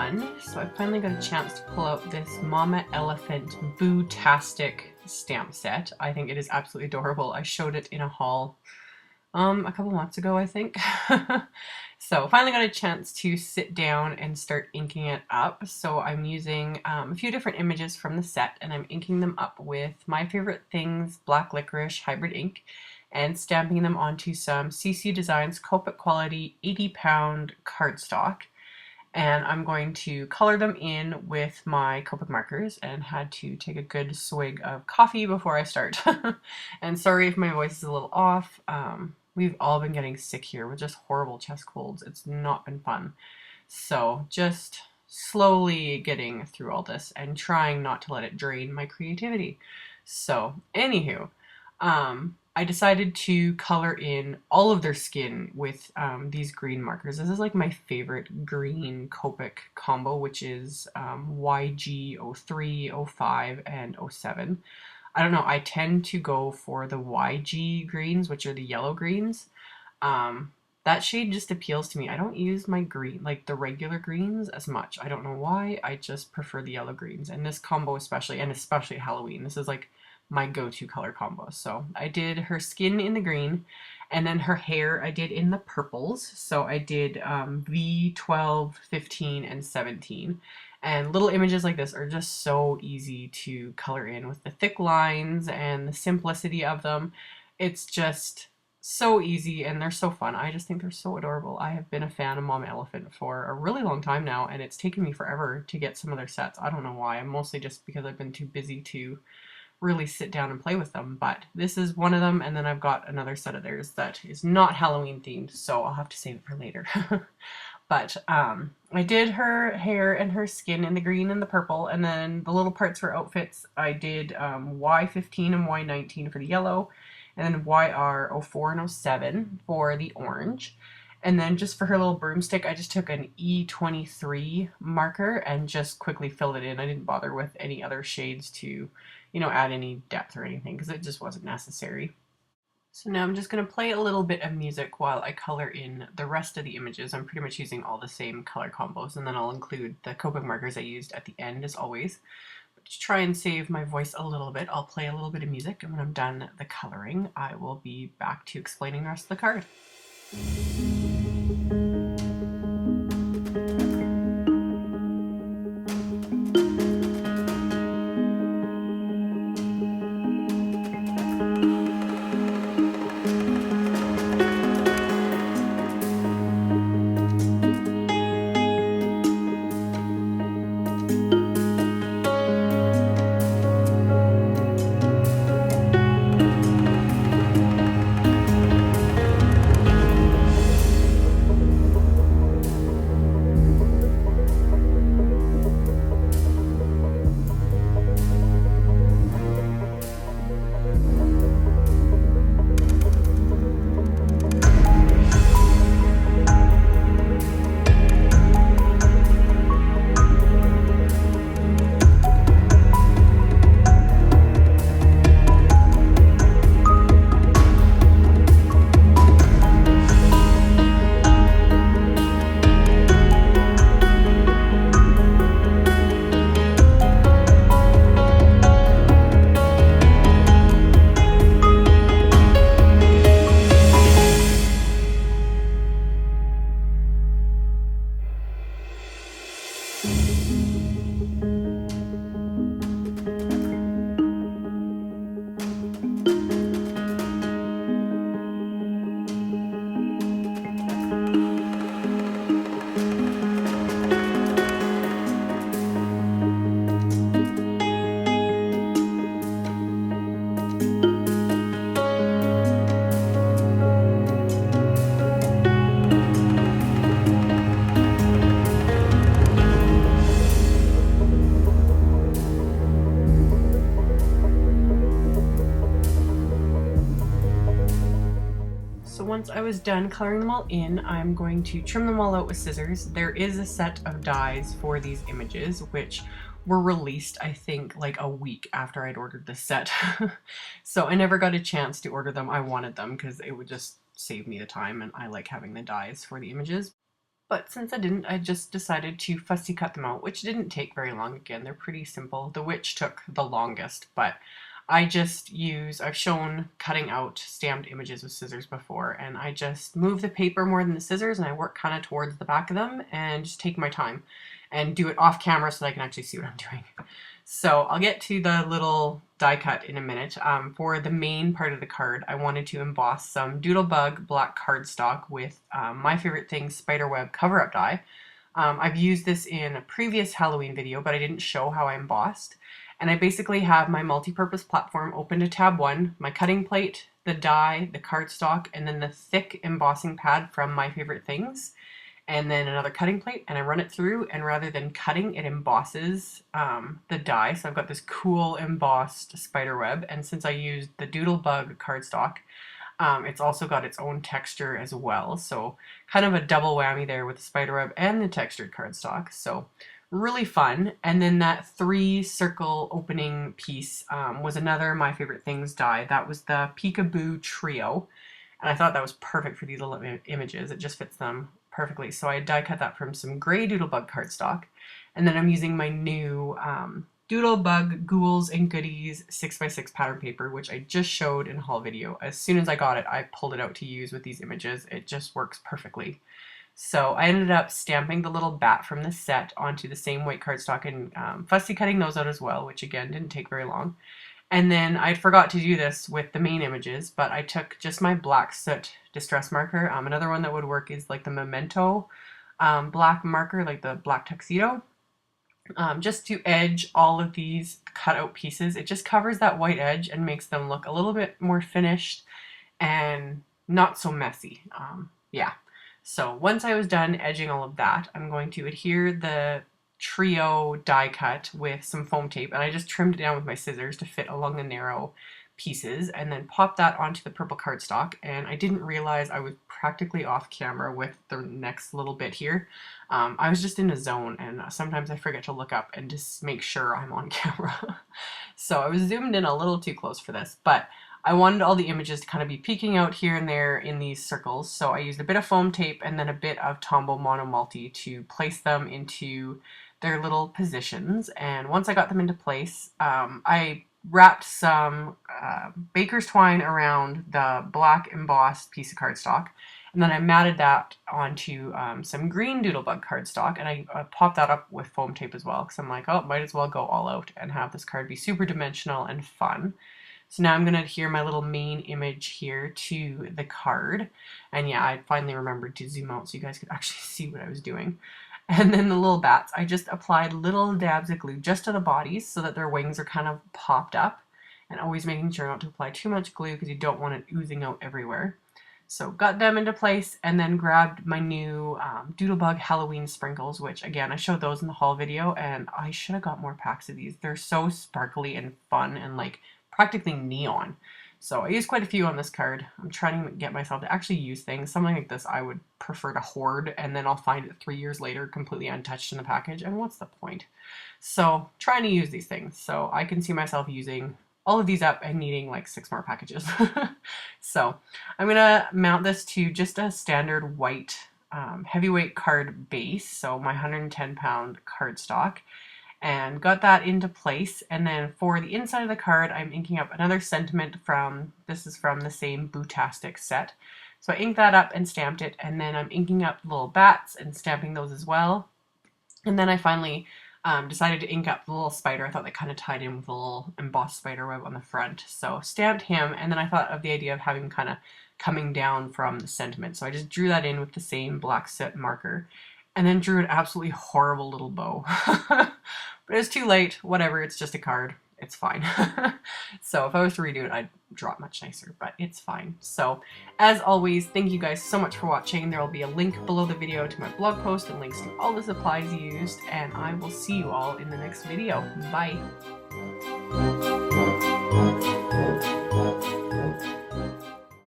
fun. So I finally got a chance to pull out this Mama Elephant Boo-tastic stamp set. I think it is absolutely adorable. I showed it in a haul a couple months ago, I think. So finally got a chance to sit down and start inking it up. So I'm using a few different images from the set, and I'm inking them up with My Favorite Things Black Licorice Hybrid ink and stamping them onto some CC Designs Copic Quality 80-pound cardstock. And I'm going to color them in with my Copic markers, and had to take a good swig of coffee before I start. And sorry if my voice is a little off. We've all been getting sick here with just horrible chest colds. It's not been fun. So just slowly getting through all this and trying not to let it drain my creativity. So anywho, I decided to color in all of their skin with these green markers. This is like my favorite green Copic combo, which is YG 03, 05, and 07. I don't know, I tend to go for the YG greens, which are the yellow greens. That shade just appeals to me. I don't use my green, like the regular greens, as much. I don't know why, I just prefer the yellow greens. And this combo especially, and especially Halloween, this is like my go-to color combo. So I did her skin in the green, and then her hair I did in the purples. So I did V12, 15, and 17. And little images like this are just so easy to color in with the thick lines and the simplicity of them. It's just so easy, and they're so fun. I just think they're so adorable. I have been a fan of Mama Elephant for a really long time now, and it's taken me forever to get some of their sets. I don't know why. I'm mostly just because I've been too busy to really sit down and play with them, but this is one of them, and then I've got another set of theirs that is not Halloween themed, so I'll have to save it for later. But I did her hair and her skin in the green and the purple, and then the little parts for outfits I did Y15 and Y19 for the yellow, and then YR 04 and 07 for the orange. And then just for her little broomstick, I just took an E23 marker and just quickly filled it in. I didn't bother with any other shades to, add any depth or anything, because it just wasn't necessary. So now I'm just going to play a little bit of music while I color in the rest of the images. I'm pretty much using all the same color combos, and then I'll include the Copic markers I used at the end as always. But to try and save my voice a little bit, I'll play a little bit of music, and when I'm done the coloring, I will be back to explaining the rest of the card. So once I was done coloring them all in, I'm going to trim them all out with scissors. There is a set of dies for these images, which were released, I think, like a week after I'd ordered this set. So I never got a chance to order them. I wanted them because it would just save me the time, and I like having the dies for the images. But since I didn't, I just decided to fussy cut them out, which didn't take very long. Again, they're pretty simple. The witch took the longest, but I've shown cutting out stamped images with scissors before, and I just move the paper more than the scissors, and I work kind of towards the back of them and just take my time and do it off camera so that I can actually see what I'm doing. So I'll get to the little die cut in a minute. For the main part of the card, I wanted to emboss some Doodlebug black cardstock with My Favorite Things spiderweb cover-up die. I've used this in a previous Halloween video, but I didn't show how I embossed. And I basically have my multi-purpose platform open to tab 1, my cutting plate, the die, the cardstock, and then the thick embossing pad from My Favorite Things, and then another cutting plate, and I run it through, and rather than cutting, it embosses the die. So I've got this cool embossed spider web, and since I used the Doodlebug cardstock, it's also got its own texture as well. So kind of a double whammy there with the spider web and the textured cardstock. So really fun. And then that 3 circle opening piece was another My Favorite Things die. That was the Peekaboo Trio. And I thought that was perfect for these little images. It just fits them perfectly. So I die cut that from some gray Doodlebug cardstock. And then I'm using my new Doodlebug Ghouls and Goodies 6x6 pattern paper, which I just showed in a haul video. As soon as I got it, I pulled it out to use with these images. It just works perfectly. So I ended up stamping the little bat from the set onto the same white cardstock and fussy cutting those out as well, which again didn't take very long. And then I forgot to do this with the main images, but I took just my black soot distress marker. Another one that would work is like the Memento black marker, like the black tuxedo. Just to edge all of these cutout pieces. It just covers that white edge and makes them look a little bit more finished and not so messy. Yeah. So once I was done edging all of that, I'm going to adhere the trio die cut with some foam tape, and I just trimmed it down with my scissors to fit along the narrow pieces, and then pop that onto the purple cardstock. And I didn't realize I was practically off camera with the next little bit here. I was just in a zone, and sometimes I forget to look up and just make sure I'm on camera. So I was zoomed in a little too close for this, but I wanted all the images to kind of be peeking out here and there in these circles, so I used a bit of foam tape and then a bit of Tombow Mono Multi to place them into their little positions. And once I got them into place, I wrapped some baker's twine around the black embossed piece of cardstock, and then I matted that onto some green Doodlebug cardstock, and I popped that up with foam tape as well, because I'm like, oh, might as well go all out and have this card be super dimensional and fun. So now I'm going to adhere my little main image here to the card. And yeah, I finally remembered to zoom out so you guys could actually see what I was doing. And then the little bats, I just applied little dabs of glue just to the bodies so that their wings are kind of popped up. And always making sure not to apply too much glue because you don't want it oozing out everywhere. So got them into place and then grabbed my new Doodlebug Halloween sprinkles, which again, I showed those in the haul video, and I should have got more packs of these. They're so sparkly and fun and like practically neon. So I used quite a few on this card. I'm trying to get myself to actually use things. Something like this I would prefer to hoard, and then I'll find it 3 years later completely untouched in the package, and what's the point? So trying to use these things. So I can see myself using all of these up and needing like 6 more packages. So I'm gonna mount this to just a standard white heavyweight card base, so my 110-pound cardstock, and got that into place. And then for the inside of the card, I'm inking up another sentiment this is from the same Bootastic set. So I inked that up and stamped it, and then I'm inking up little bats and stamping those as well. And then I finally decided to ink up the little spider. I thought that kind of tied in with the little embossed spider web on the front. So stamped him, and then I thought of the idea of having him kind of coming down from the sentiment. So I just drew that in with the same black soot marker, and then drew an absolutely horrible little bow. But it was too late. Whatever, it's just a card. It's fine. So if I was to redo it, I'd draw it much nicer, but it's fine. So as always, thank you guys so much for watching. There will be a link below the video to my blog post and links to all the supplies used, and I will see you all in the next video. Bye.